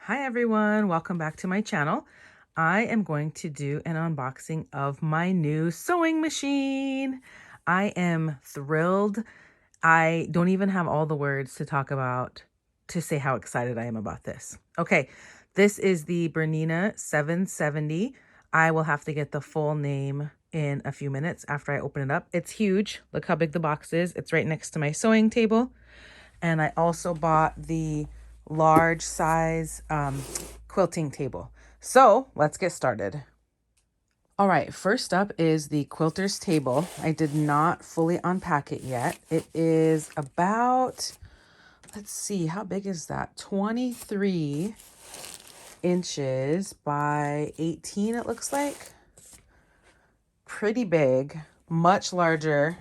Hi everyone, welcome back to my channel. I am going to do an unboxing of my new sewing machine. I am thrilled. I don't even have all the words to talk about to say how excited I am about this. Okay, this is the Bernina 770. I will have to get the full name in a few minutes after I open it up. It's huge. Look how big the box is. It's right next to my sewing table. And I also bought the large size quilting table. So let's get started. All right, first up is the Quilters Table. I did not fully unpack it yet. It is about, let's see, how big is that? 23 inches by 18, it looks like. Pretty big, much larger.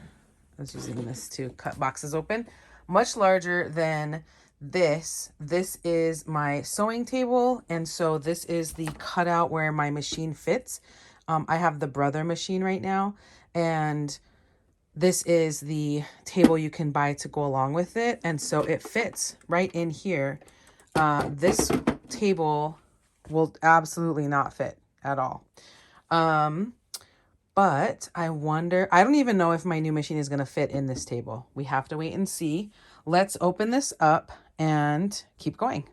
I was using this to cut boxes open. Much larger than this. This is my sewing table, and so this is the cutout where my machine fits. I have the Brother machine right now, and this is the table you can buy to go along with it, and so it fits right in here. This table will absolutely not fit at all. But I wonder, I don't even know if my new machine is going to fit in this table. We have to wait and see. Let's open this up and keep going.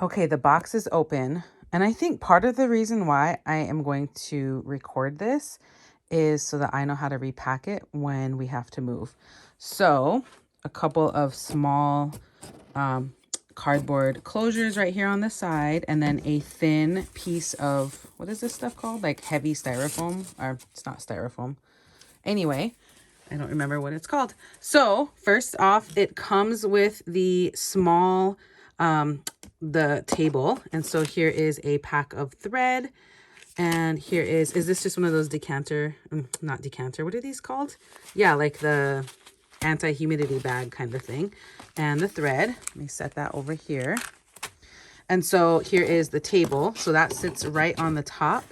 Okay, the box is open. And I think part of the reason why I am going to record this is so that I know how to repack it when we have to move. So a couple of small cardboard closures right here on the side, and then a thin piece of, what is this stuff called? Like heavy styrofoam, or it's not styrofoam. Anyway, I don't remember what it's called. So first off, it comes with the small, the table. And so here is a pack of thread. And here is this just one of those decanter, not decanter, what are these called? Yeah, like the anti-humidity bag kind of thing. And the thread, let me set that over here. And so here is the table. So that sits right on the top.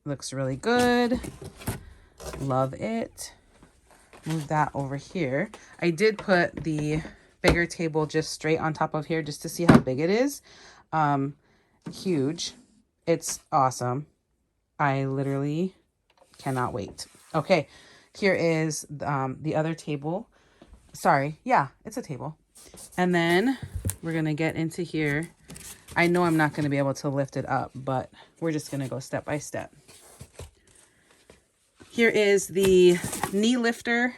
Looks really good. Love it. Move that over here. I did put the bigger table just straight on top of here just to see how big it is. Huge. It's awesome. I literally cannot wait. Okay, here is the other table. Sorry, yeah, it's a table. And then we're gonna get into here. I know I'm not gonna be able to lift it up, but we're just gonna go step by step. Here is the knee lifter.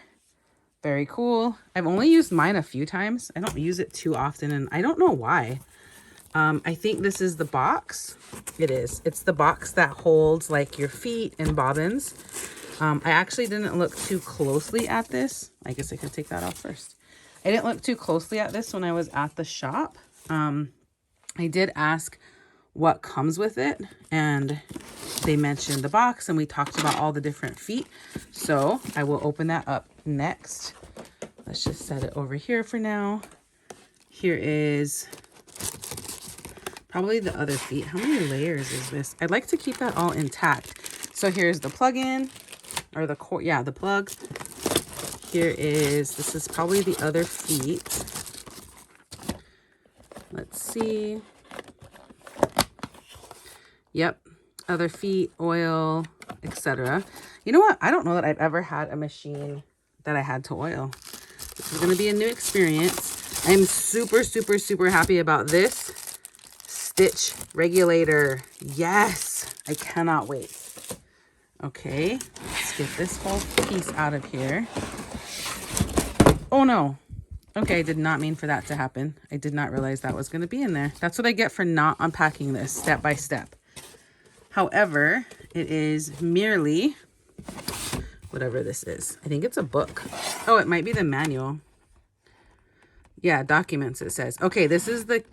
Very cool. I've only used mine a few times. I don't use it too often, and I don't know why. I think this is the box. It is. It's the box that holds like your feet and bobbins. I actually didn't look too closely at this. I guess I could take that off first. I didn't look too closely at this when I was at the shop. I did ask what comes with it, and they mentioned the box, and we talked about all the different feet. So I will open that up next. Let's just set it over here for now. Here is probably the other feet. How many layers is this? I'd like to keep that all intact. So here's the plug-in, or the cord, yeah, the plug. Here is, this is probably the other feet. Let's see. Yep, other feet, oil, etc. You know what? I don't know that I've ever had a machine that I had to oil. This is going to be a new experience. I'm super, super, super happy about this stitch regulator. Yes, I cannot wait. Okay, let's get this whole piece out of here. Oh no. Okay, I did not mean for that to happen. I did not realize that was going to be in there. That's what I get for not unpacking this step by step. However, it is merely whatever this is. I think it's a book. Oh, it might be the manual. Yeah, documents it says. Okay, this is the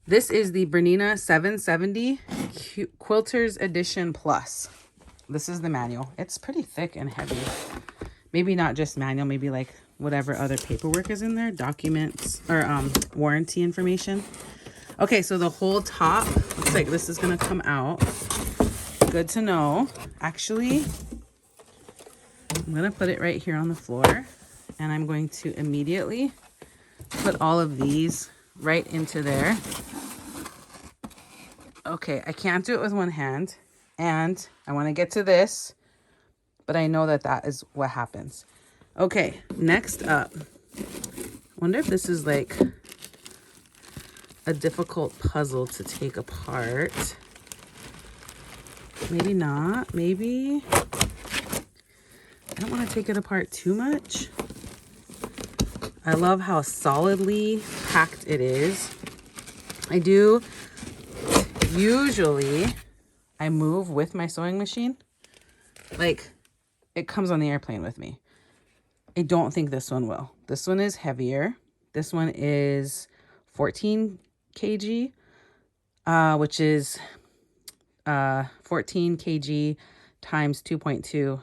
Bernina 770 Quilters Edition Plus. This is the manual. It's pretty thick and heavy. Maybe not just manual, maybe like whatever other paperwork is in there, documents or warranty information. Okay, so the whole top looks like this is gonna come out. Good to know. Actually, I'm gonna put it right here on the floor, and I'm going to immediately put all of these right into there. Okay, I can't do it with one hand. And I want to get to this, but I know that that is what happens. Okay, next up. Wonder if this is like a difficult puzzle to take apart. Maybe not, maybe. I don't want to take it apart too much. I love how solidly packed it is. I do usually, I move with my sewing machine. Like, it comes on the airplane with me. I don't think this one will. This one is heavier. This one is 14 kg, which is 14 kg times 2.2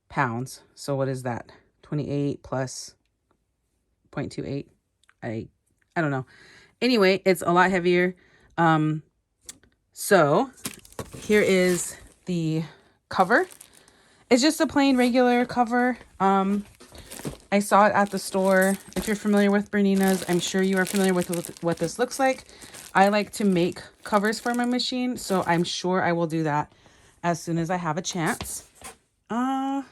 pounds. So what is that? 28 plus 0.28. I don't know. Anyway, it's a lot heavier. So here is the cover. It's just a plain regular cover. I saw it at the store. If you're familiar with Bernina's, I'm sure you are familiar with what this looks like. I like to make covers for my machine, so I'm sure I will do that as soon as I have a chance. I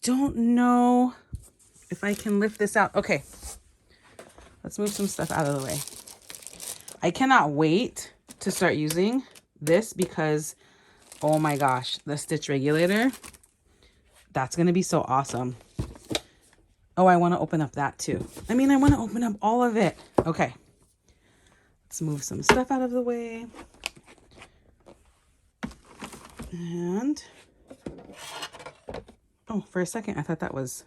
don't know if I can lift this out. Okay, let's move some stuff out of the way. I cannot wait to start using this because, oh my gosh, the stitch regulator, that's going to be so awesome. Oh, I want to open up that too. I mean, I want to open up all of it. Okay. Let's move some stuff out of the way. And, oh, for a second, I thought that was,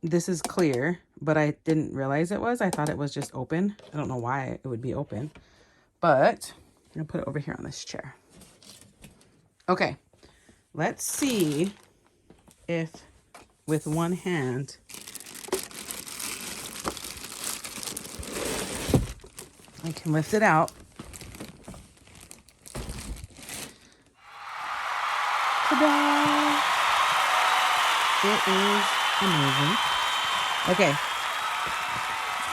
this is clear, but I didn't realize it was. I thought it was just open. I don't know why it would be open, but I'm going to put it over here on this chair. Okay. Let's see if with one hand I can lift it out. Ta-da! It is amazing. Okay.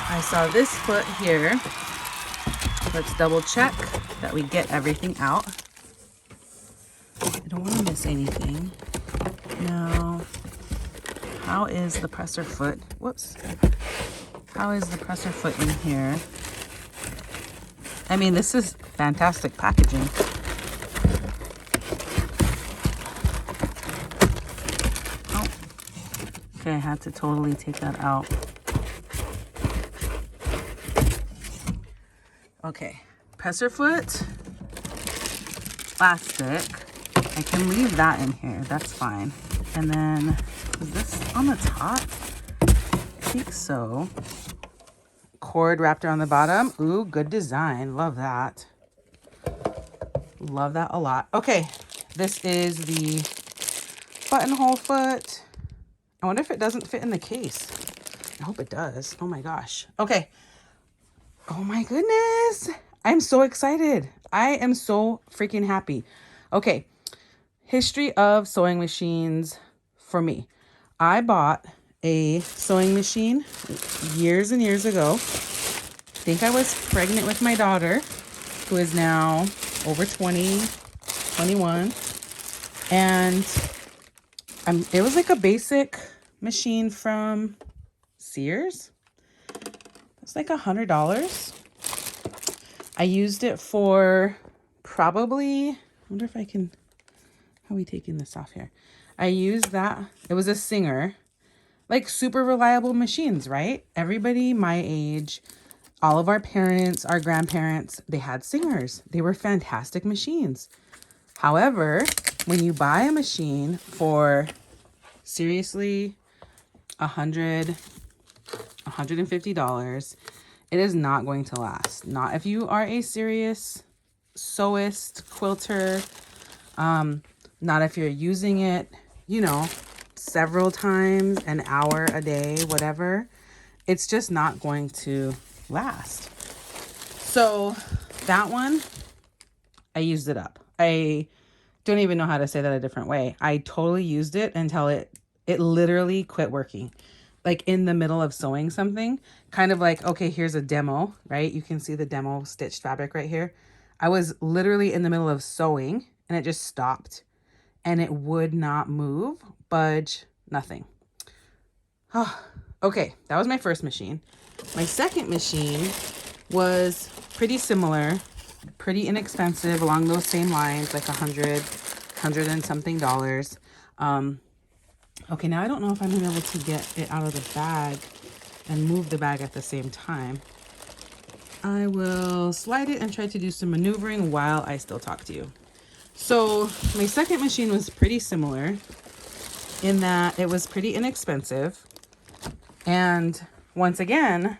I saw this foot here. Let's double check that we get everything out. I don't want to miss anything. No. How is the presser foot? Whoops. How is the presser foot in here? I mean, this is fantastic packaging. Oh. Okay, I had to totally take that out. Okay, presser foot, plastic. I can leave that in here, that's fine. And then, is this on the top? I think so. Cord wrapped around the bottom. Ooh, good design. Love that. Love that a lot. Okay, this is the buttonhole foot. I wonder if it doesn't fit in the case. I hope it does. Oh my gosh. Okay. Oh my goodness. I'm so excited. I am so freaking happy. Okay. History of sewing machines for me. I bought a sewing machine years and years ago. I think I was pregnant with my daughter, who is now over 20, 21. And it was like a basic machine from Sears. It's like $100. I used it for probably, I wonder if I can, how are we taking this off here? I used that, it was a Singer, like super reliable machines, right? Everybody my age, all of our parents, our grandparents, they had Singers. They were fantastic machines. However, when you buy a machine for seriously $100, $150, it is not going to last. Not if you are a serious sewist, quilter, not if you're using it, you know, several times, an hour a day, whatever. It's just not going to last. So that one, I used it up. I don't even know how to say that a different way. I totally used it until it literally quit working. like in the middle of sewing something, kind of like, okay, here's a demo, right? You can see the demo stitched fabric right here. I was literally in the middle of sewing and it just stopped and it would not move, budge, nothing. Oh, okay, that was my first machine. My second machine was pretty similar, pretty inexpensive, along those same lines, like $100 and something dollars. Okay, now I don't know if I'm gonna be able to get it out of the bag and move the bag at the same time. I will slide it and try to do some maneuvering while I still talk to you. So my second machine was pretty similar in that it was pretty inexpensive. And once again,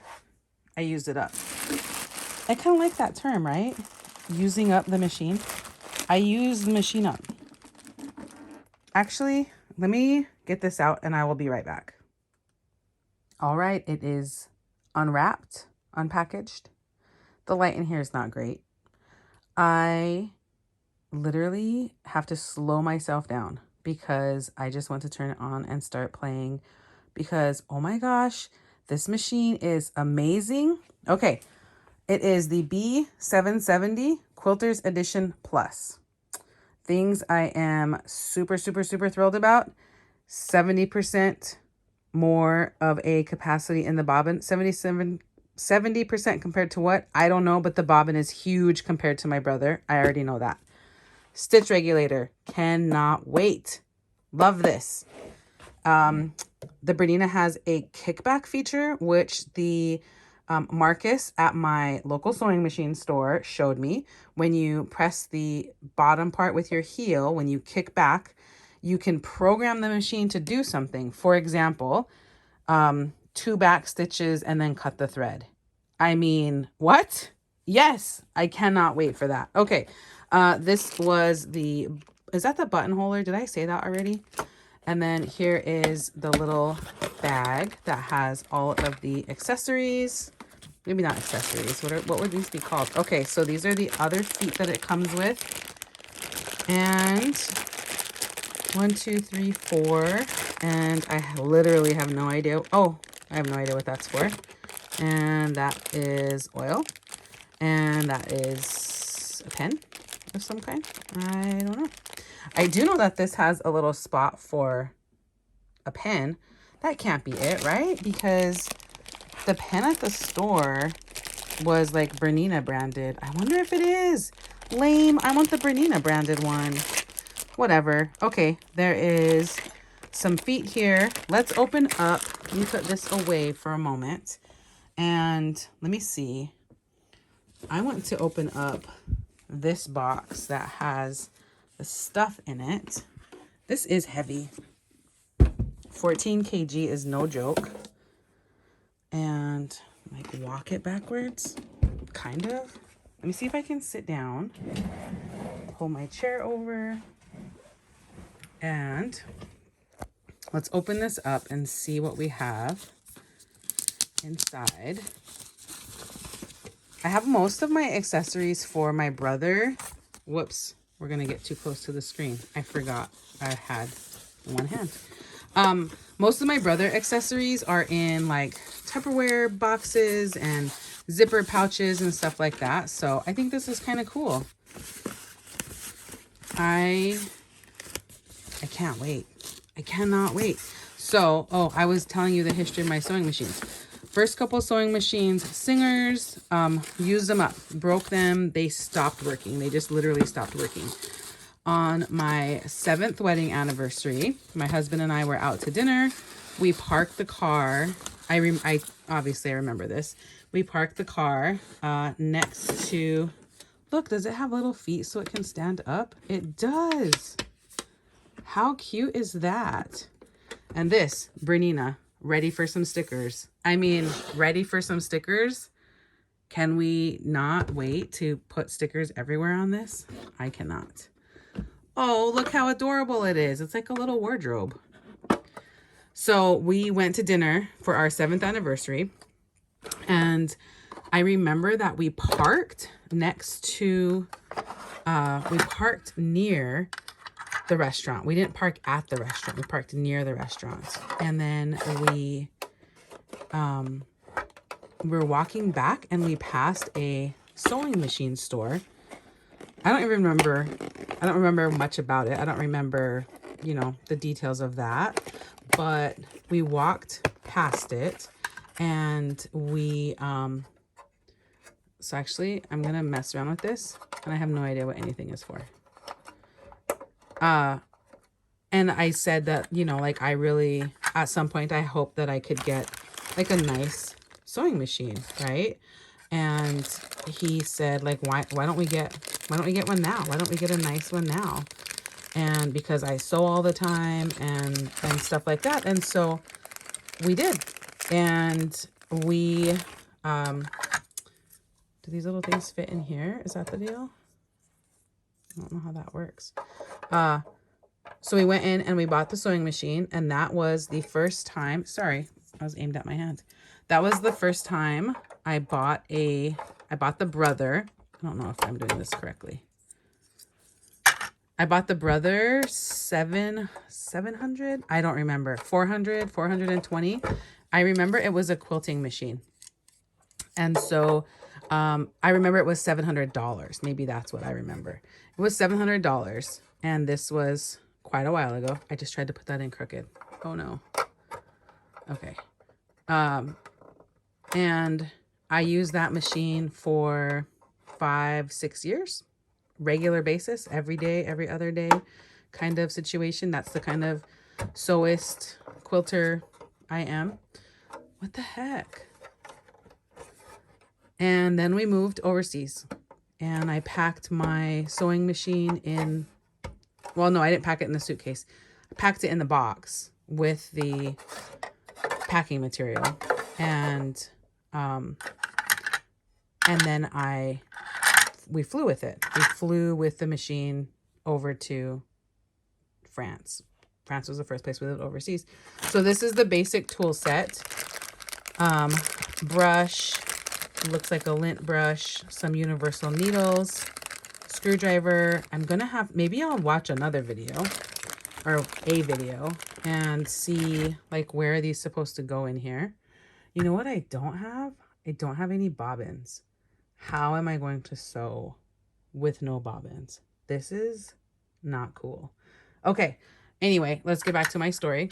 I used it up. I kind of like that term, right? Using up the machine. I used the machine up. Actually, let me get this out and I will be right back. All right, it is unwrapped, unpackaged. The light in here is not great. I literally have to slow myself down because I just want to turn it on and start playing because, oh my gosh, this machine is amazing. Okay, it is the B770 Quilters Edition Plus. Things I am super, super, super thrilled about. 70% more of a capacity in the bobbin. 70% compared to what? I don't know, but the bobbin is huge compared to my brother. I already know that. Stitch regulator. Cannot wait. Love this. The Bernina has a kickback feature, which the Marcus at my local sewing machine store showed me. When you press the bottom part with your heel, when you kick back, you can program the machine to do something. For example, 2 back stitches and then cut the thread. I mean, what? Yes, I cannot wait for that. Okay, this was is that the buttonholer? Did I say that already? And then here is the little bag that has all of the accessories. Maybe not accessories. What would these be called? Okay, so these are the other feet that it comes with. And 1, 2, 3, 4. And I literally have no idea. Oh, I have no idea what that's for. And that is oil. And that is a pen of some kind. I don't know. I do know that this has a little spot for a pen. That can't be it, right? Because the pen at the store was like Bernina branded. I wonder if it is. Lame. I want the Bernina branded one. Whatever. Okay, there is some feet here. Let's open up. Let me put this away for a moment. And let me see. I want to open up this box that has the stuff in it. This is heavy. 14 kg is no joke. And like walk it backwards, kind of. Let me see if I can sit down, pull my chair over, and let's open this up and see what we have inside. I have most of my accessories for my brother. Whoops, we're gonna get too close to the screen. I forgot I had one hand. Most of my brother accessories are in like Tupperware boxes and zipper pouches and stuff like that. So I think this is kind of cool. I can't wait. I cannot wait. So, oh, I was telling you the history of my sewing machines. First couple sewing machines, Singers, used them up, broke them. They stopped working. They just literally stopped working. On my 7th wedding anniversary, my husband and I were out to dinner. We parked the car. I obviously remember this. We parked the car next to, look, does it have little feet so it can stand up? It does. How cute is that? And this, Bernina, ready for some stickers. I mean, ready for some stickers. Can we not wait to put stickers everywhere on this? I cannot. Oh, look how adorable it is. It's like a little wardrobe. So we went to dinner for our 7th anniversary. And I remember that we parked next to, we parked near the restaurant. We didn't park at the restaurant. We parked near the restaurant. And then we we're walking back and we passed a sewing machine store. I don't remember much about it. I don't remember, you know, the details of that, but we walked past it and we, so actually I'm going to mess around with this and I have no idea what anything is for. And I said that, you know, like I really, at some point, I hope that I could get like a nice sewing machine, right? And he said, like, why don't we get one now? Why don't we get a nice one now? And because I sew all the time and stuff like that. And so we did. And we, do these little things fit in here? Is that the deal? I don't know how that works. So we went in and we bought the sewing machine, and that was the first time, sorry, I was aimed at my hand. That was the first time I bought the Brother. I don't know if I'm doing this correctly. I bought the Brother 700. I don't remember. 420. I remember it was a quilting machine. And so I remember it was $700. Maybe that's what I remember. It was $700. And this was quite a while ago. I just tried to put that in crooked. Oh no. Okay. And I used that machine for 5-6 years, regular basis, every day, every other day kind of situation. That's the kind of sewist quilter I am. What the heck? And then we moved overseas and I packed my sewing machine in, well, no, I didn't pack it in the suitcase. I packed it in the box with the packing material. And then we flew with it. We flew with the machine over to France. France was the first place we lived overseas. So this is the basic tool set. Brush, looks like a lint brush, some universal needles, screwdriver. I'm gonna have, maybe I'll watch another video or a video and see like where are these supposed to go in here. You know what I don't have? I don't have any bobbins. How am I going to sew with no bobbins? This is not cool. Okay. Anyway, let's get back to my story.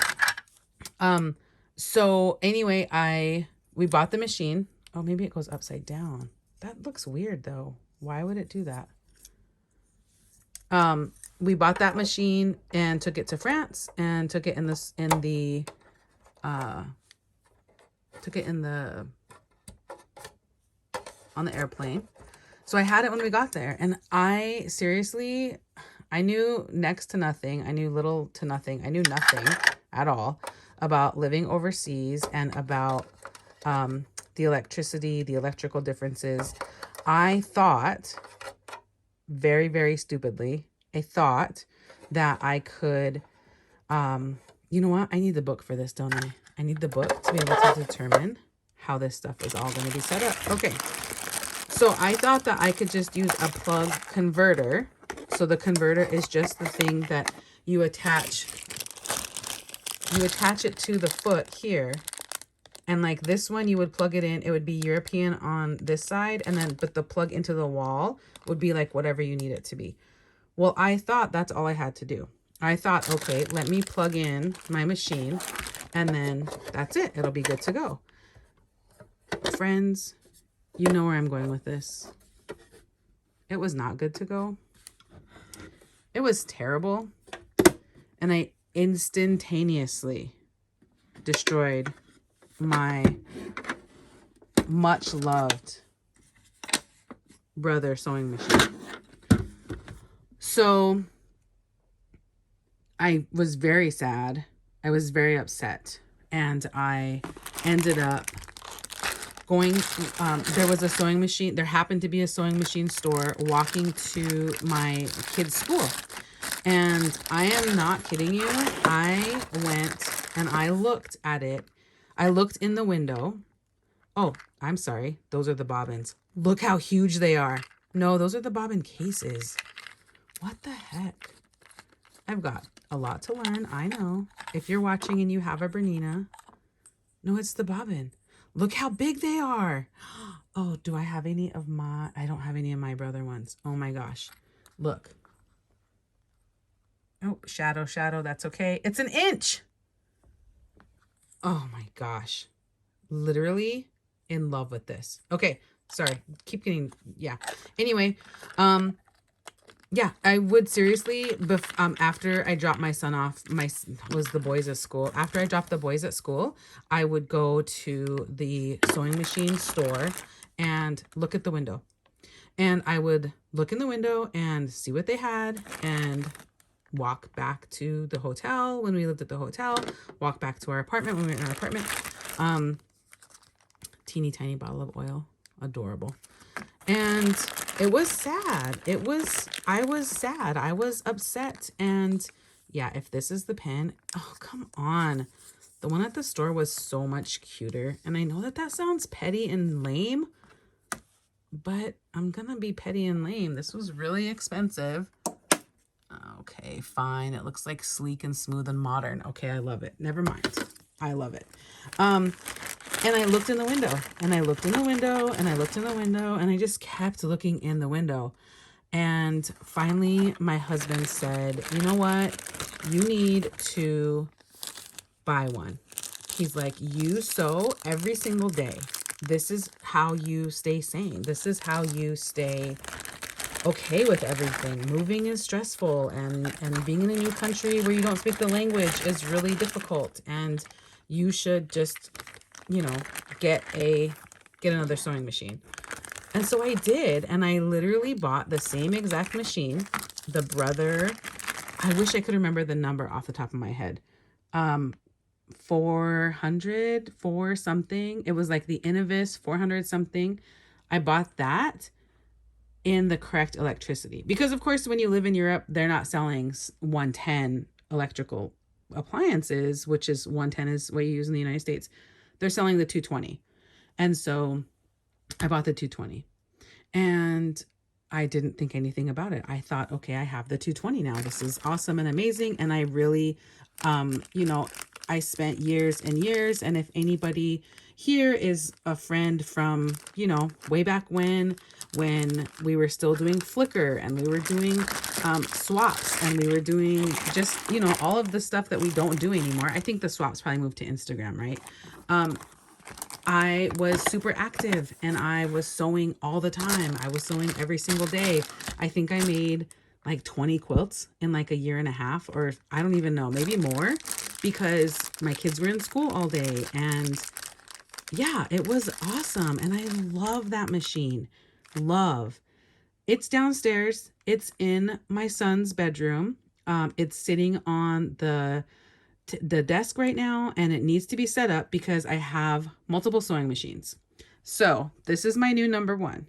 So anyway, we bought the machine. Oh, maybe it goes upside down. That looks weird though. Why would it do that? We bought that machine and took it to France and took it on the airplane. So I had it when we got there, and I knew next to nothing. I knew little to nothing. I knew nothing at all about living overseas and about the electricity, the electrical differences. I thought, very, very stupidly, I thought that I could, you know what? I need the book for this, don't I? I need the book to be able to determine how this stuff is all going to be set up. Okay. So I thought that I could just use a plug converter. So the converter is just the thing that you attach it to the foot here. And like this one, you would plug it in. It would be European on this side. And then, but the plug into the wall would be like whatever you need it to be. Well, I thought that's all I had to do. I thought, okay, let me plug in my machine and then that's it. It'll be good to go. Friends, you know where I'm going with this. It was not good to go. It was terrible. And I instantaneously destroyed my much loved Brother sewing machine. So I was very sad. I was very upset. And I ended up going, there was a sewing machine. There happened to be a sewing machine store walking to my kid's school. And I am not kidding you. I went and I looked at it. I looked in the window. Oh, I'm sorry. Those are the bobbins. Look how huge they are. No, those are the bobbin cases. What the heck? I've got a lot to learn. I know. If you're watching and you have a Bernina. No, it's the bobbin. Look how big they are. Oh, do I have any of my, I don't have any of my brother ones. Oh my gosh. Look. Oh, shadow, shadow. That's okay. It's an inch. Oh my gosh. Literally in love with this. Okay. Sorry. Keep getting, yeah. Anyway, yeah, I would seriously, after I dropped my son off, was the boys at school. After I dropped the boys at school, I would go to the sewing machine store and look at the window. And I would look in the window and see what they had and walk back to the hotel when we lived at the hotel, walk back to our apartment when we were in our apartment. Teeny tiny bottle of oil. Adorable. And it was sad. I was sad. I was upset. And yeah, if this is the pen, oh, come on. The one at the store was so much cuter. And I know that that sounds petty and lame, but I'm gonna be petty and lame. This was really expensive. Okay, fine. It looks like sleek and smooth and modern. Okay, I love it. Never mind. I love it. And I looked in the window, and I looked in the window, and I looked in the window, and I just kept looking in the window. And finally, my husband said, you know what? You need to buy one. He's like, you sew every single day. This is how you stay sane. This is how you stay okay with everything. Moving is stressful, and being in a new country where you don't speak the language is really difficult. And you should just, you know, get another sewing machine. And so I did, and I literally bought the same exact machine. The brother, I wish I could remember the number off the top of my head. 400 for something. It was like the Innovis 400 something. I bought that in the correct electricity. Because of course, when you live in Europe, they're not selling 110 electrical appliances, which is 110 is what you use in the United States. They're selling the 220. And so I bought the 220. And I didn't think anything about it. I thought, okay, I have the 220 now. This is awesome and amazing. And I really, you know, I spent years and years. And if anybody here is a friend from, you know, way back when we were still doing Flickr and we were doing swaps and we were doing just, you know, all of the stuff that we don't do anymore. I think the swaps probably moved to Instagram, right? I was super active and I was sewing all the time. I was sewing every single day. I think I made like 20 quilts in like a year and a half, or I don't even know, maybe more, because my kids were in school all day. And yeah, it was awesome. And I love that machine. Love. It's downstairs. It's in my son's bedroom. It's sitting on the desk right now, and it needs to be set up because I have multiple sewing machines. So this is my new number one.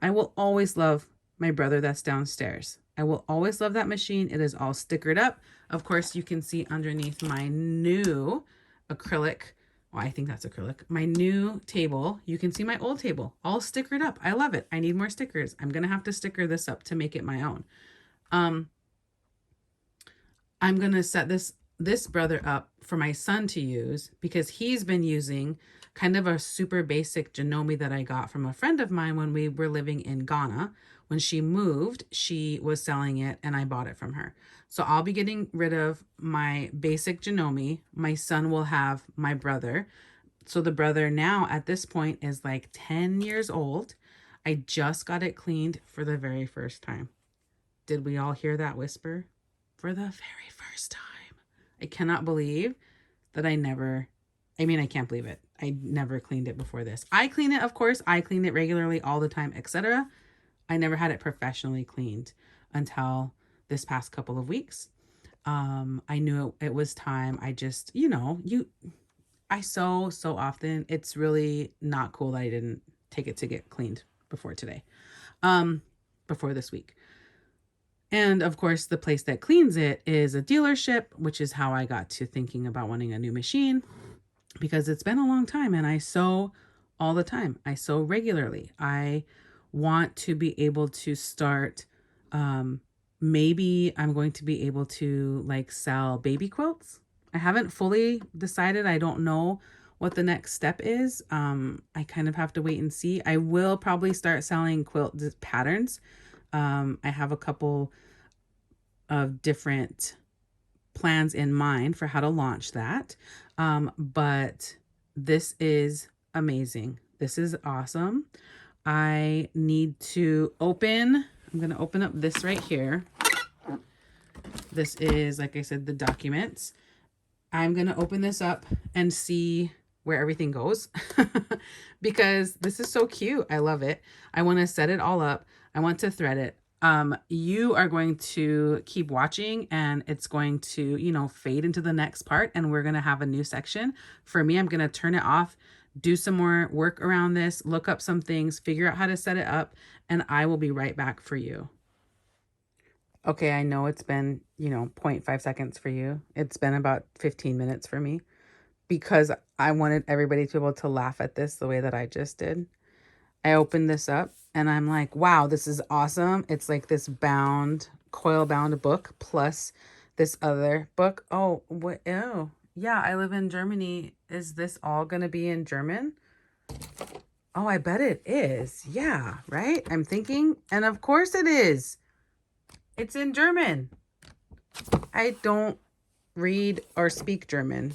I will always love my brother that's downstairs. I will always love that machine. It is all stickered up. Of course, you can see underneath my new acrylic, well, I think that's acrylic, my new table. You can see my old table all stickered up. I love it. I need more stickers. I'm gonna have to sticker this up to make it my own. I'm gonna set this brother up for my son to use because he's been using kind of a super basic Janome that I got from a friend of mine when we were living in Ghana. When she moved, she was selling it and I bought it from her. So I'll be getting rid of my basic Janome. My son will have my brother. So the brother now at this point is like 10 years old. I just got it cleaned for the very first time. Did we all hear that whisper? For the very first time. I cannot believe that I can't believe it. I never cleaned it before this. I clean it, of course. I clean it regularly all the time, etc. I never had it professionally cleaned until this past couple of weeks. I knew it was time. I just, you know, I sew so often. It's really not cool that I didn't take it to get cleaned before today, before this week. And of course, the place that cleans it is a dealership, which is how I got to thinking about wanting a new machine, because it's been a long time and I sew all the time. I sew regularly. I want to be able to start, maybe I'm going to be able to like sell baby quilts. I haven't fully decided. I don't know what the next step is. I kind of have to wait and see. I will probably start selling quilt patterns. I have a couple of different plans in mind for how to launch that. But this is amazing. This is awesome. I need to open, I'm going to open up this right here. This is, like I said, the documents. I'm going to open this up and see where everything goes because this is so cute. I love it. I want to set it all up. I want to thread it. You are going to keep watching and it's going to, you know, fade into the next part and we're going to have a new section. For me, I'm going to turn it off, do some more work around this, look up some things, figure out how to set it up, and I will be right back for you. Okay, I know it's been, 0.5 seconds for you. It's been about 15 minutes for me because I wanted everybody to be able to laugh at this the way that I just did. I opened this up and I'm like, wow, this is awesome. It's like this coil bound book plus this other book. Oh, what? Oh, yeah, I live in Germany. Is this all going to be in German? Oh, I bet it is. Yeah, right? I'm thinking. And of course it is. It's in German. I don't read or speak German.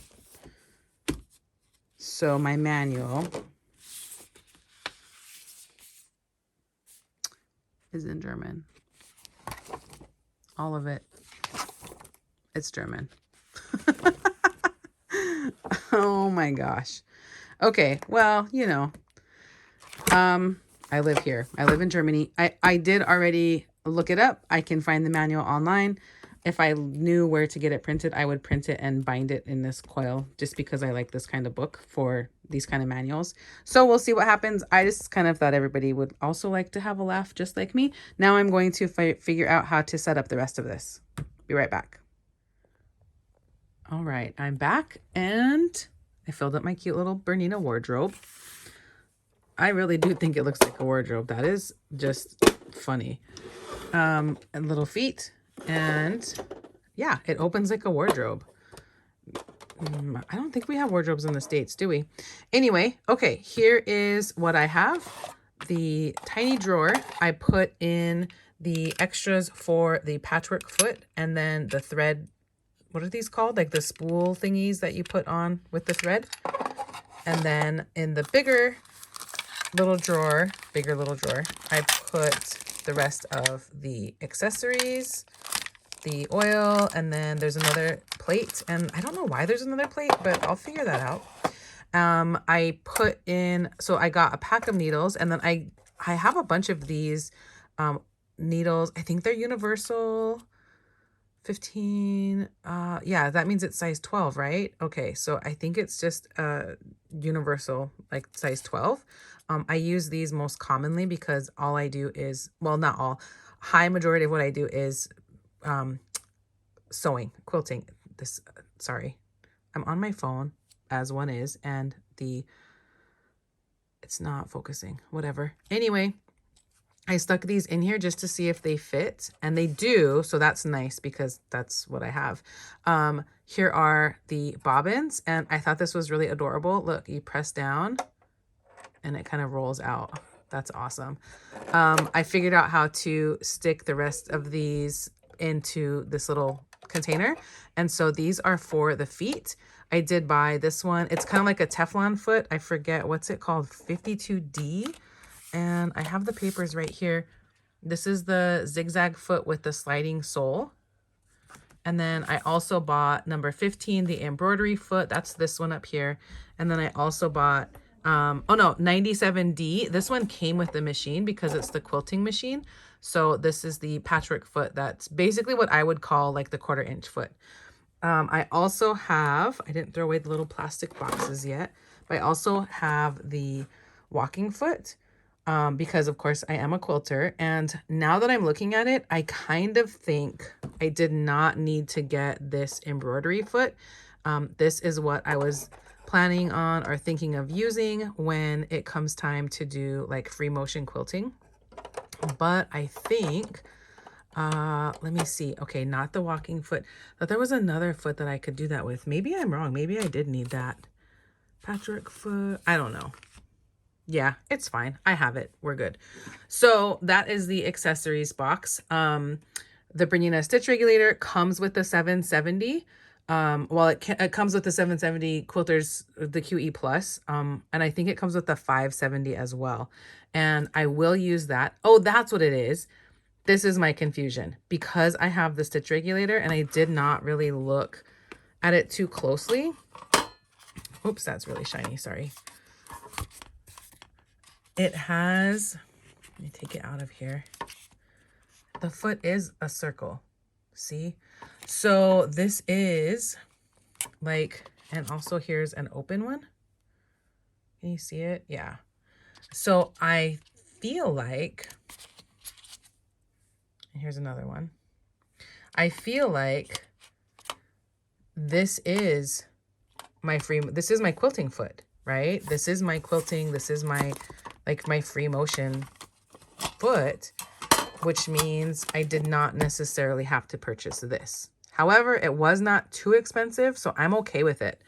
So my manual is in German. All of it. It's German. Oh my gosh. Okay, well, I live here. I live in Germany. I did already look it up. I can find the manual online. If I knew where to get it printed, I would print it and bind it in this coil just because I like this kind of book for these kind of manuals. So we'll see what happens. I just kind of thought everybody would also like to have a laugh just like me. Now I'm going to figure out how to set up the rest of this. Be right back. All right, I'm back and I filled up my cute little Bernina wardrobe. I really do think it looks like a wardrobe. That is just funny. And little feet. And yeah, it opens like a wardrobe. I don't think we have wardrobes in the States, do we? Anyway, okay, here is what I have. The tiny drawer, I put in the extras for the patchwork foot and then the thread. What are these called? Like the spool thingies that you put on with the thread. And then in the bigger little drawer, I put the rest of the accessories, the oil, and then there's another plate. And I don't know why there's another plate, but I'll figure that out. I put in, so I got a pack of needles, and then I have a bunch of these needles. I think they're universal 15. Yeah, that means it's size 12, right? Okay, so I think it's just universal, like size 12. I use these most commonly because all I do is, well, not all, high majority of what I do is sewing, quilting. Sorry, I'm on my phone as one is, and it's not focusing, whatever. Anyway, I stuck these in here just to see if they fit, and they do, so that's nice because that's what I have. Here are the bobbins, and I thought this was really adorable. Look, you press down and it kind of rolls out. That's awesome. I figured out how to stick the rest of these into this little container, and so these are for the feet. I did buy this one. It's kind of like a Teflon foot. I forget what's it called, 52D. And I have the papers right here. This is the zigzag foot with the sliding sole. And then I also bought number 15, the embroidery foot. That's this one up here. And then I also bought, 97D. This one came with the machine because it's the quilting machine. So this is the patchwork foot. That's basically what I would call like the 1/4 inch foot. I also have, I didn't throw away the little plastic boxes yet, but I also have the walking foot. Because of course I am a quilter, and now that I'm looking at it, I kind of think I did not need to get this embroidery foot. This is what I was planning on or thinking of using when it comes time to do like free motion quilting. But I think, let me see. Okay, not the walking foot, but there was another foot that I could do that with. Maybe I'm wrong. Maybe I did need that. Patchwork foot. I don't know. Yeah, it's fine. I have it. We're good. So that is the accessories box. The Bernina stitch regulator comes with the 770. Well, it comes with the 770 Quilters, the QE Plus. And I think it comes with the 570 as well. And I will use that. Oh, that's what it is. This is my confusion because I have the stitch regulator and I did not really look at it too closely. Oops, that's really shiny. Sorry. It has, let me take it out of here. The foot is a circle. See? So this is like, and also here's an open one. Can you see it? Yeah. So I feel like, and here's another one. I feel like this is my this is my quilting foot, right? This is my quilting. This is my, like my free motion foot, which means I did not necessarily have to purchase this. However, it was not too expensive, so I'm okay with it.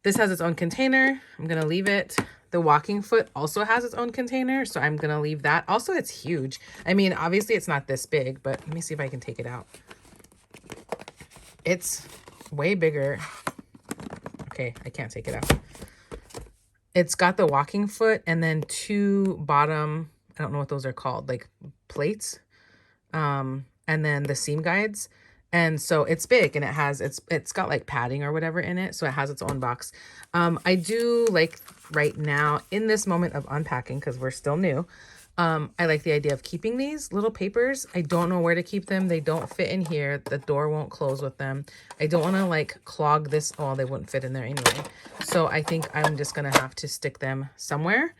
This has its own container. I'm going to leave it. The walking foot also has its own container, so I'm going to leave that. Also, it's huge. I mean, obviously it's not this big, but let me see if I can take it out. It's way bigger. Okay, I can't take it out. It's got the walking foot and then two bottom, I don't know what those are called, like plates. And then the seam guides. And so it's big and it's got like padding or whatever in it. So it has its own box. I do like right now in this moment of unpacking, because we're still new, I like the idea of keeping these little papers. I don't know where to keep them. They don't fit in here. The door won't close with them. I don't want to like clog this. Oh, they wouldn't fit in there anyway. So I think I'm just going to have to stick them somewhere.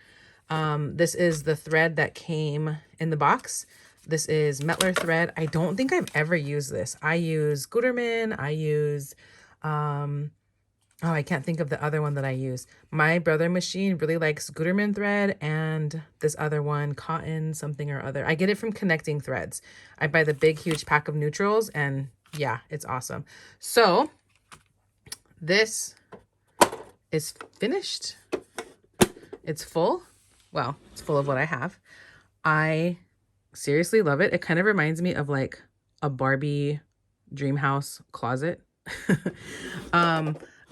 This is the thread that came in the box. This is Metler thread. I don't think I've ever used this. I use Gutermann. I use, oh, I can't think of the other one that I use. My brother machine really likes Gutermann thread and this other one, cotton something or other. I get it from Connecting Threads. I buy the big, huge pack of neutrals and yeah, it's awesome. So this is finished. It's full. Well, it's full of what I have. I seriously love it. It kind of reminds me of like a Barbie dream house closet.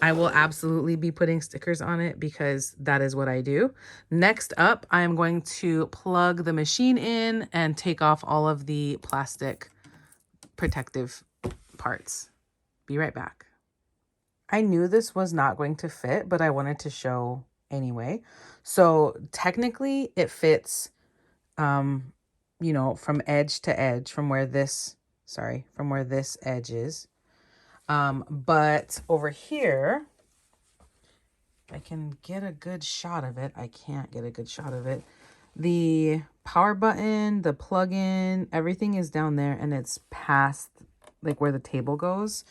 I will absolutely be putting stickers on it because that is what I do. Next up, I am going to plug the machine in and take off all of the plastic protective parts. Be right back. I knew this was not going to fit, but I wanted to show anyway. So technically it fits, you know, from edge to edge, from where this edge is. But over here, I can get a good shot of it. I can't get a good shot of it. The power button, the plug-in, everything is down there and it's past like where the table goes.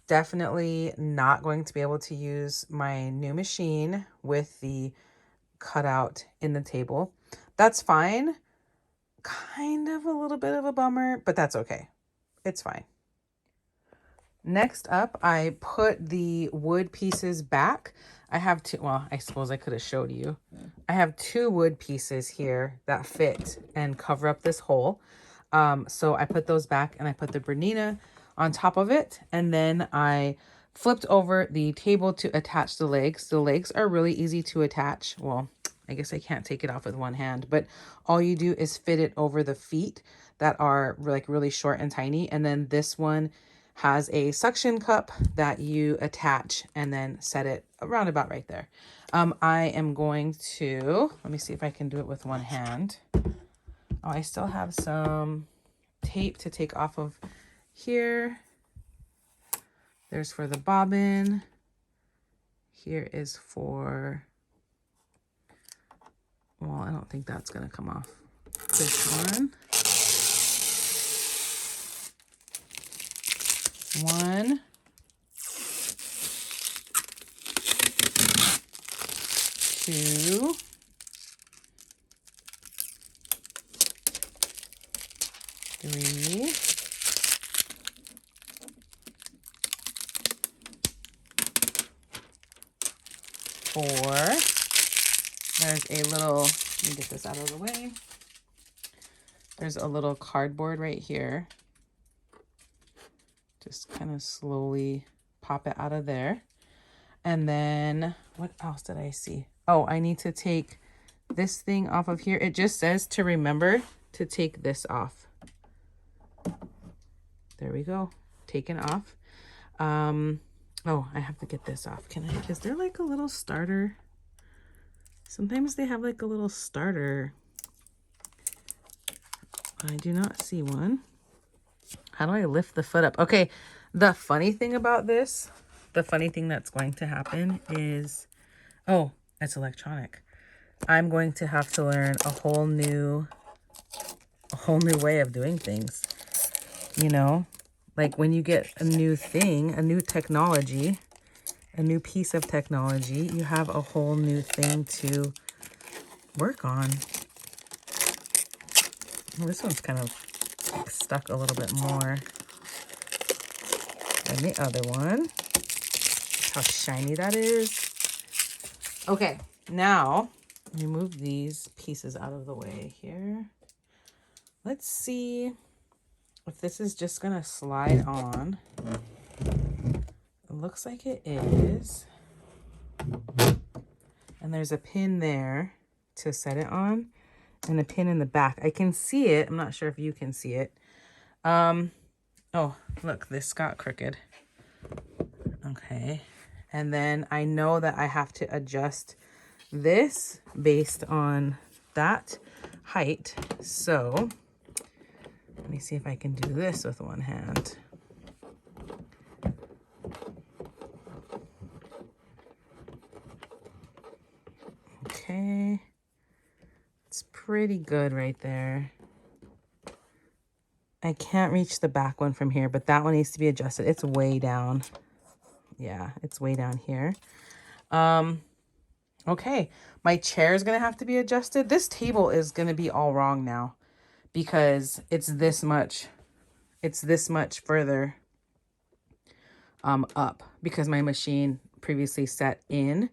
Definitely not going to be able to use my new machine with the cutout in the table. That's fine. Kind of a little bit of a bummer, but that's okay. It's fine. Next up, I put the wood pieces back. I have two, well, I suppose I could have showed you. I have two wood pieces here that fit and cover up this hole. So I put those back and I put the Bernina on top of it. And then I flipped over the table to attach the legs. The legs are really easy to attach. Well, I guess I can't take it off with one hand, but all you do is fit it over the feet that are like really short and tiny. And then this one has a suction cup that you attach and then set it around about right there. I am going to, let me see if I can do it with one hand. Oh, I still have some tape to take off of here. There's for the bobbin. Here is for, well, I don't think that's going to come off. This one. One. Two. Three. 4. There's a little, let me get this out of the way. There's a little cardboard right here. Just kind of slowly pop it out of there. And then what else did I see? Oh, I need to take this thing off of here. It just says to remember to take this off. There we go. Taken off. Oh, I have to get this off. Can I? Is there like a little starter? Sometimes they have like a little starter. I do not see one. How do I lift the foot up? Okay, the funny thing about this, the funny thing that's going to happen is, oh, it's electronic. I'm going to have to learn a whole new way of doing things. You know, like when you get a new thing, a new technology, a new piece of technology, you have a whole new thing to work on. Well, this one's kind of stuck a little bit more than the other one. How shiny that is. Okay, now remove these pieces out of the way here. Let's see if this is just gonna slide on. It looks like it is. And there's a pin there to set it on and a pin in the back. I can see it. I'm not sure if you can see it. Oh, look, this got crooked. Okay. And then I know that I have to adjust this based on that height. So let me see if I can do this with one hand. Okay. It's pretty good right there. I can't reach the back one from here, but that one needs to be adjusted. It's way down. Yeah, it's way down here. Okay, my chair is going to have to be adjusted. This table is going to be all wrong now because it's this much further up because my machine previously set in.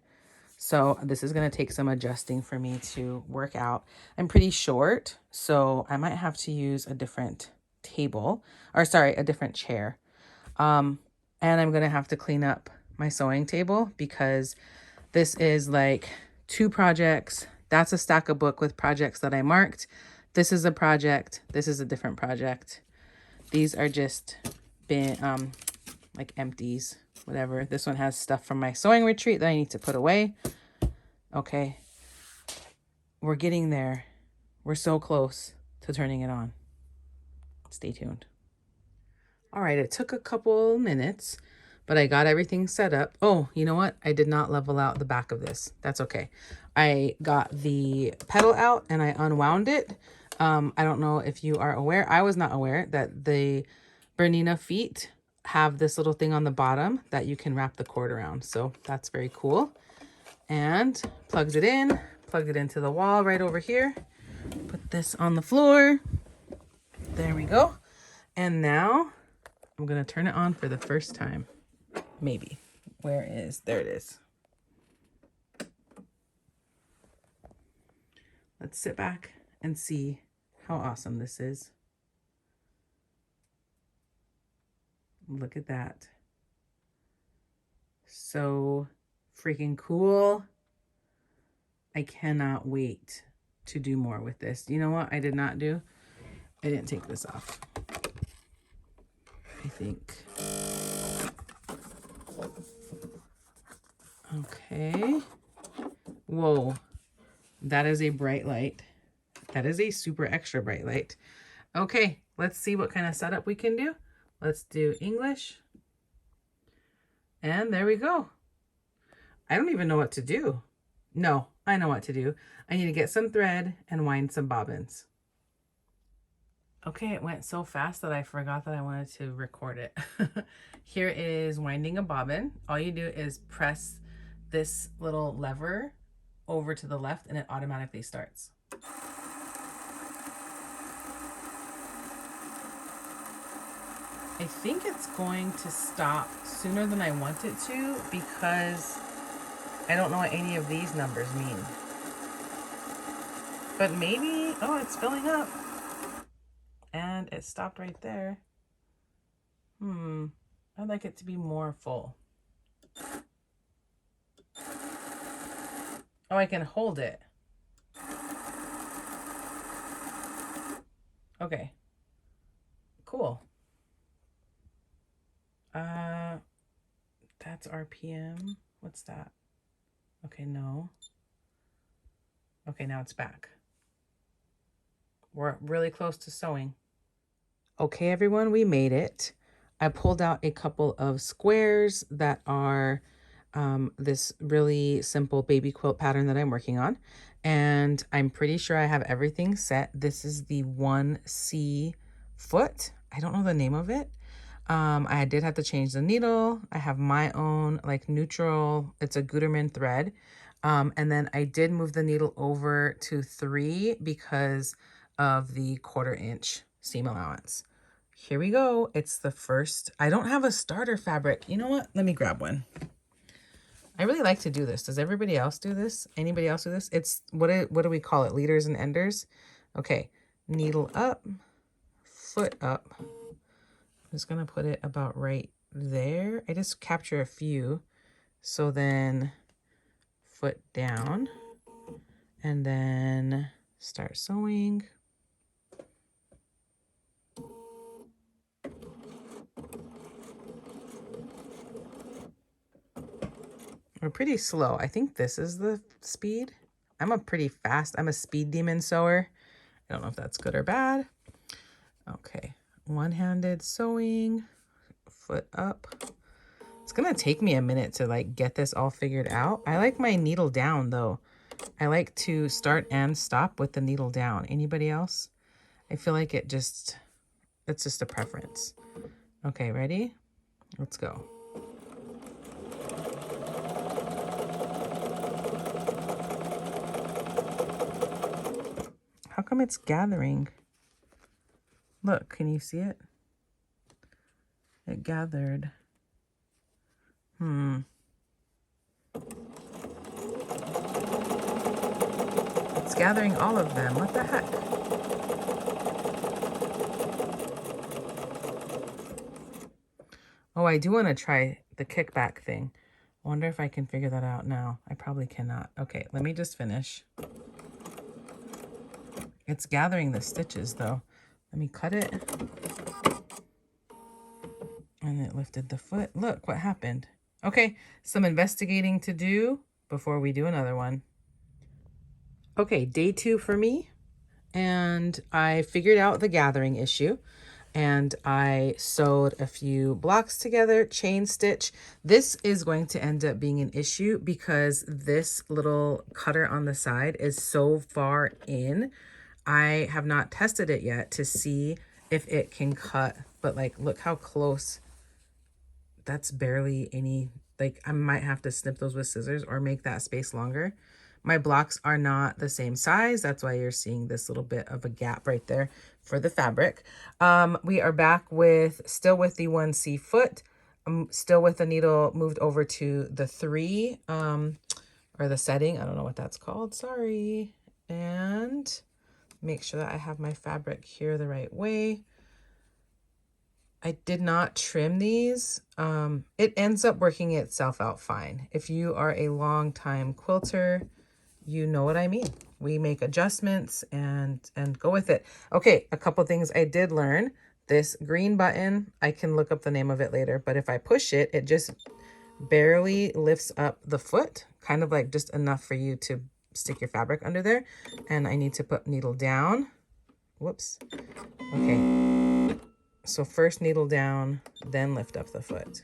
So this is going to take some adjusting for me to work out. I'm pretty short, so I might have to use a different table, or sorry, a different chair. And I'm going to have to clean up my sewing table because this is like 2 projects. That's a stack of book with projects that I marked. This is a project. This is a different project. These are just been like empties, whatever. This one has stuff from my sewing retreat that I need to put away. Okay. We're getting there. We're so close to turning it on. Stay tuned. All right, it took a couple minutes, but I got everything set up. Oh, you know what? I did not level out the back of this. That's okay. I got the pedal out and I unwound it. I don't know if you are aware. I was not aware that the Bernina feet have this little thing on the bottom that you can wrap the cord around. So that's very cool. And plugged it in, plugged it into the wall right over here. Put this on the floor. There we go. And now I'm going to turn it on for the first time. Maybe. There it is. Let's sit back and see how awesome this is. Look at that. So freaking cool. I cannot wait to do more with this. You know what I did not do? I didn't take this off. I think. Okay. Whoa. That is a bright light. That is a super extra bright light. Okay, let's see what kind of setup we can do. Let's do English. And there we go. I don't even know what to do. No, I know what to do. I need to get some thread and wind some bobbins. Okay, it went so fast that I forgot that I wanted to record it. Here is winding a bobbin. All you do is press this little lever over to the left and it automatically starts. I think it's going to stop sooner than I want it to because I don't know what any of these numbers mean. But maybe, oh, it's filling up. And it stopped right there. I'd like it to be more full. Oh, I can hold it. Okay. Cool. That's RPM. What's that? Okay, no. Okay, now it's back. We're really close to sewing. Okay, everyone, we made it. I pulled out a couple of squares that are this really simple baby quilt pattern that I'm working on. And I'm pretty sure I have everything set. This is the 1C foot. I don't know the name of it. I did have to change the needle. I have my own like neutral, it's a Gutermann thread. And then I did move the needle over to 3 because of the 1/4 inch seam allowance. Here we go. It's the first. I don't have a starter fabric. You know what? Let me grab one. I really like to do this. Does everybody else do this? Anybody else do this? It's, what do we call it? Leaders and enders? Okay. Needle up, foot up. I'm just going to put it about right there. I just capture a few. So then foot down and then start sewing. We're pretty slow. I think this is the speed. I'm a speed demon sewer. I don't know if that's good or bad. Okay, one-handed sewing, foot up. It's gonna take me a minute to like get this all figured out. I like my needle down though. I like to start and stop with the needle down. Anybody else? I feel like it's just a preference. Okay, ready? Let's go. How come it's gathering? Look, can you see it? It gathered. It's gathering all of them. What the heck? Oh, I do want to try the kickback thing. I wonder if I can figure that out now. I probably cannot. Okay, let me just finish. It's gathering the stitches though. Let me cut it. And it lifted the foot. Look what happened. Okay, some investigating to do before we do another one. Okay, day 2 for me. And I figured out the gathering issue. And I sewed a few blocks together, chain stitch. This is going to end up being an issue because this little cutter on the side is so far in. I have not tested it yet to see if it can cut, but like, look how close. That's barely any, like I might have to snip those with scissors or make that space longer. My blocks are not the same size. That's why you're seeing this little bit of a gap right there for the fabric. We are back with, still with the 1C foot, still with the needle moved over to the 3, or the setting. I don't know what that's called. Sorry. And make sure that I have my fabric here the right way. I did not trim these. It ends up working itself out fine. If you are a long time quilter, you know what I mean. We make adjustments and go with it. Okay, a couple things I did learn. This green button, I can look up the name of it later, but if I push it, it just barely lifts up the foot, kind of like just enough for you to stick your fabric under there. And I need to put needle down. Whoops. Okay. So first needle down, then lift up the foot.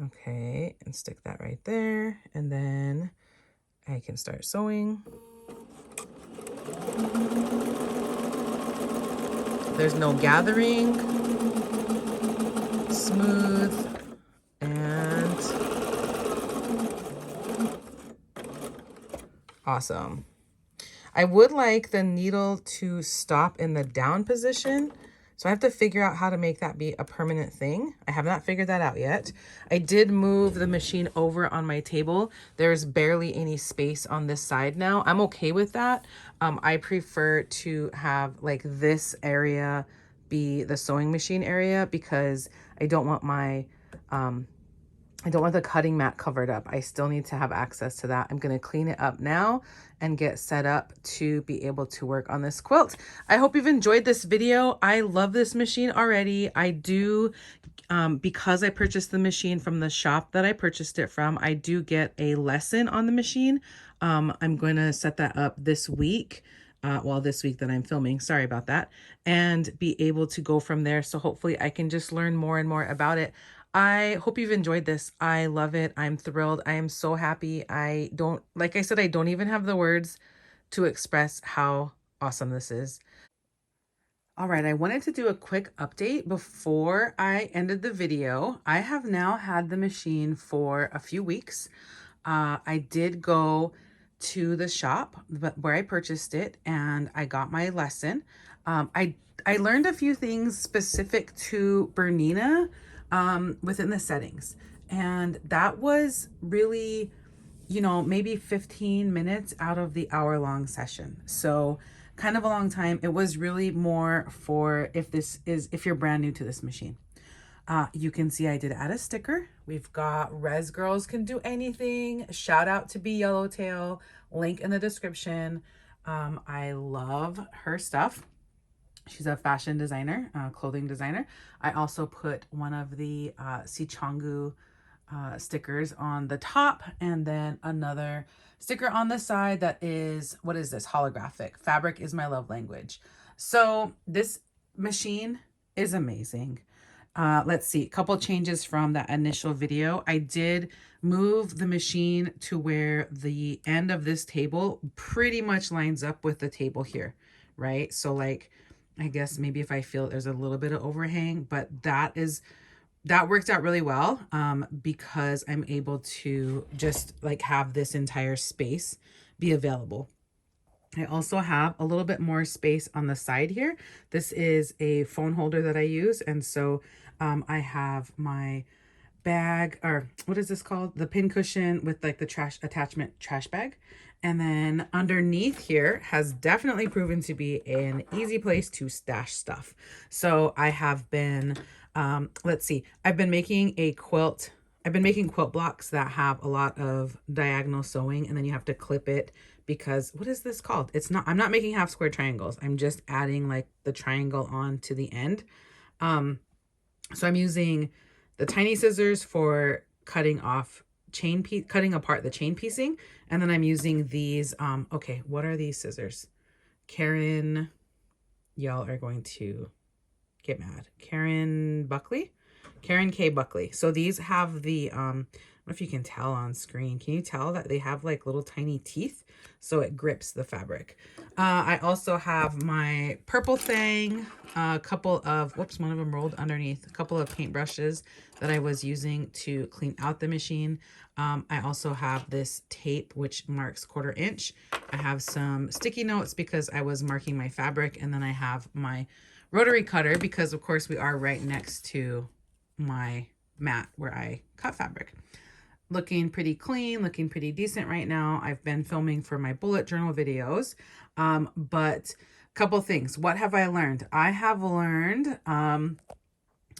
Okay, and stick that right there. And then I can start sewing. There's no gathering. Smooth. And awesome. I would like the needle to stop in the down position So I have to figure out how to make that be a permanent thing. I have not figured that out yet. I did move the machine over on my table. There's barely any space on this side now. I'm okay with that. I prefer to have like this area be the sewing machine area because I don't want my I don't want the cutting mat covered up. I still need to have access to that. I'm going to clean it up now and get set up to be able to work on this quilt. I hope you've enjoyed this video. I love this machine already. I do, because I purchased the machine from the shop that I purchased it from, I do get a lesson on the machine. I'm going to set that up this week. Well, this week that I'm filming, sorry about that, and be able to go from there. So hopefully I can just learn more and more about it. I hope you've enjoyed this. I love it. I'm thrilled. I am so happy. I don't, like I said, I don't even have the words to express how awesome this is. All right, I wanted to do a quick update before I ended the video. I have now had the machine for a few weeks. I did go to the shop where I purchased it and I got my lesson. I learned a few things specific to Bernina within the settings. And that was really, you know, maybe 15 minutes out of the hour-long session. So kind of a long time. It was really more for if you're brand new to this machine. You can see I did add a sticker. We've got Res Girls Can Do Anything. Shout out to Be Yellowtail. Link in the description. I love her stuff. She's a fashion designer, clothing designer. I also put one of the Sichongu stickers on the top and then another sticker on the side that is, what is this? Holographic. Fabric is my love language. So this machine is amazing. Let's see, a couple changes from that initial video. I did move the machine to where the end of this table pretty much lines up with the table here, right? So like, I guess maybe if I feel there's a little bit of overhang, but that worked out really well because I'm able to just like have this entire space be available. I also have a little bit more space on the side here. This is a phone holder that I use. And so I have my bag, or what is this called? The pin cushion with like the trash attachment trash bag. And then underneath here has definitely proven to be an easy place to stash stuff. So I have been, let's see, I've been making quilt blocks that have a lot of diagonal sewing, and then you have to clip it because what is this called? I'm not making half square triangles. I'm just adding like the triangle on to the end. So I'm using the tiny scissors for cutting apart the chain piecing. And then I'm using these, okay, what are these scissors? Karen, y'all are going to get mad. Karen K. Buckley. So these have the, I don't know if you can tell on screen. Can you tell that they have like little tiny teeth? So it grips the fabric. I also have my purple thing, a couple of, whoops, one of them rolled underneath, a couple of paintbrushes that I was using to clean out the machine. I also have this tape, which marks 1/4 inch. I have some sticky notes because I was marking my fabric. And then I have my rotary cutter because of course we are right next to my mat where I cut fabric. Looking pretty clean, looking pretty decent right now. I've been filming for my bullet journal videos. But a couple things. What have I learned? I have learned,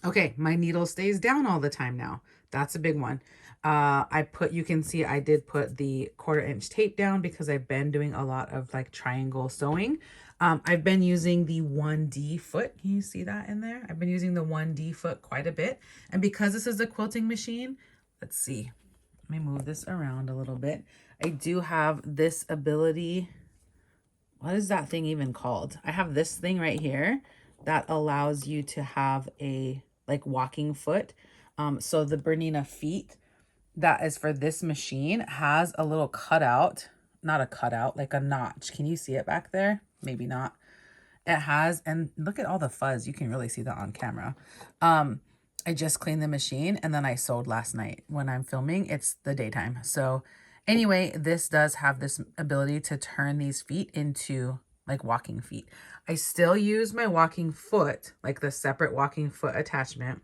okay, my needle stays down all the time now. That's a big one. You can see I did put the 1/4 inch tape down because I've been doing a lot of like triangle sewing. I've been using the 1D foot. Can you see that in there? I've been using the 1D foot quite a bit. And because this is a quilting machine, let's see. Let me move this around a little bit. I do have this ability. What is that thing even called? I have this thing right here that allows you to have a like walking foot. So the Bernina feet that is for this machine has a little cutout, not a cutout, like a notch. Can you see it back there? Maybe not. It has, and look at all the fuzz. You can really see that on camera. I just cleaned the machine and then I sewed last night. When I'm filming, it's the daytime. So anyway, this does have this ability to turn these feet into like walking feet. I still use my walking foot, like the separate walking foot attachment.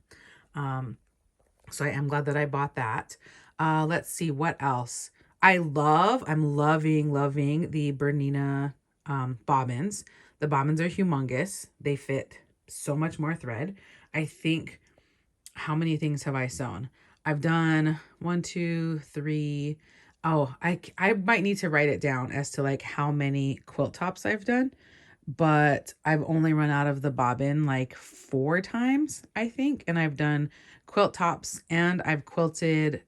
So I am glad that I bought that. Let's see what else. I'm loving the Bernina bobbins. The bobbins are humongous. They fit so much more thread. I think, how many things have I sewn? I've done 1, 2, 3. Oh, I might need to write it down as to like how many quilt tops I've done, but I've only run out of the bobbin like 4 times, I think. And I've done quilt tops, and I've quilted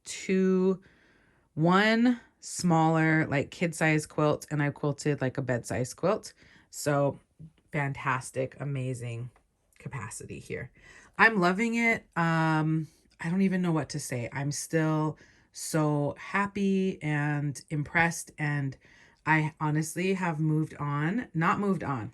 one smaller like kid size quilt, and I quilted like a bed size quilt. So fantastic, amazing capacity here. I'm loving it. I don't even know what to say. I'm still so happy and impressed, and I honestly have not moved on,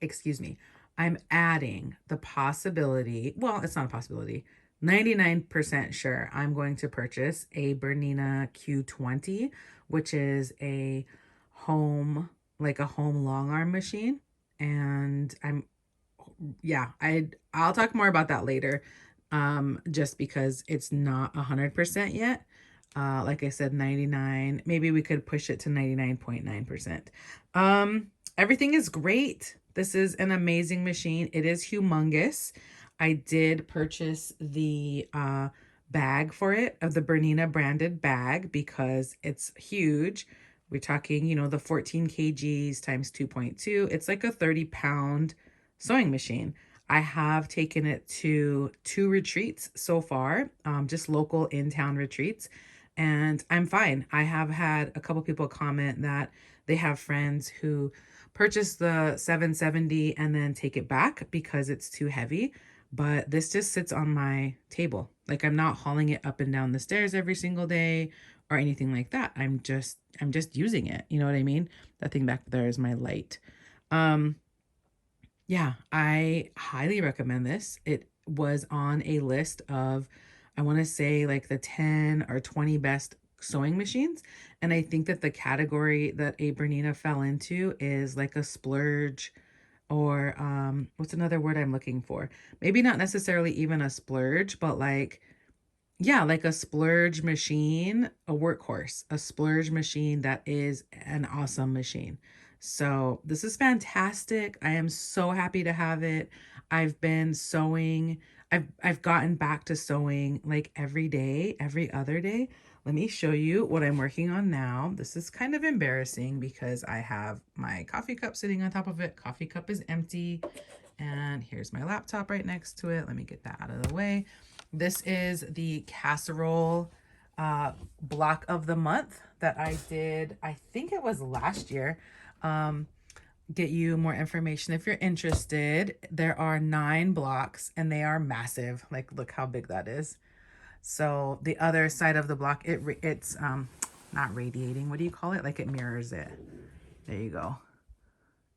excuse me. I'm adding the possibility, well, it's not a possibility, 99% sure I'm going to purchase a Bernina Q20, which is a home, like a home long arm machine. And I'll talk more about that later. Just because it's not 100% yet. Like I said, 99, maybe we could push it to 99.9%. Everything is great. This is an amazing machine. It is humongous. I did purchase the bag for it, of the Bernina branded bag, because it's huge. We're talking, the 14 kgs times 2.2. It's like a 30-pound sewing machine. I have taken it to 2 retreats so far, just local in-town retreats, and I'm fine. I have had a couple people comment that they have friends who purchase the 770 and then take it back because it's too heavy. But this just sits on my table. Like, I'm not hauling it up and down the stairs every single day or anything like that. I'm just using it. You know what I mean? That thing back there is my light. Yeah, I highly recommend this. It was on a list of, I want to say, like the 10 or 20 best sewing machines. And I think that the category that a Bernina fell into is like a splurge, or what's another word I'm looking for? Maybe not necessarily even a splurge, but like, yeah, like a splurge machine, a workhorse, a splurge machine that is an awesome machine. So this is fantastic. I am so happy to have it. I've been sewing. I've gotten back to sewing like every day, every other day. Let me show you what I'm working on now. This is kind of embarrassing because I have my coffee cup sitting on top of it. Coffee cup is empty. And here's my laptop right next to it. Let me get that out of the way. This is the casserole block of the month that I did, I think it was last year. Get you more information if you're interested. There are 9 blocks and they are massive. Like, look how big that is. So the other side of the block, it's not radiating. What do you call it? Like, it mirrors it. There you go.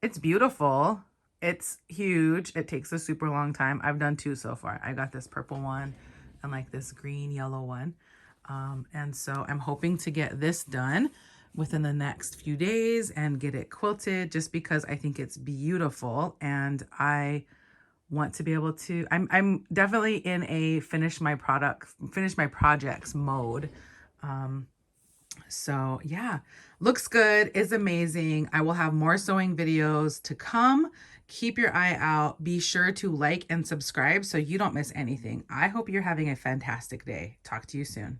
It's beautiful. It's huge. It takes a super long time. I've done 2 so far. I got this purple one and like this green yellow one. And so I'm hoping to get this done within the next few days and get it quilted, just because I think it's beautiful and I want to be able to, I'm definitely in a finish my projects mode. So yeah, looks good, is amazing. I will have more sewing videos to come. Keep your eye out. Be sure to like and subscribe so you don't miss anything. I hope you're having a fantastic day. Talk to you soon.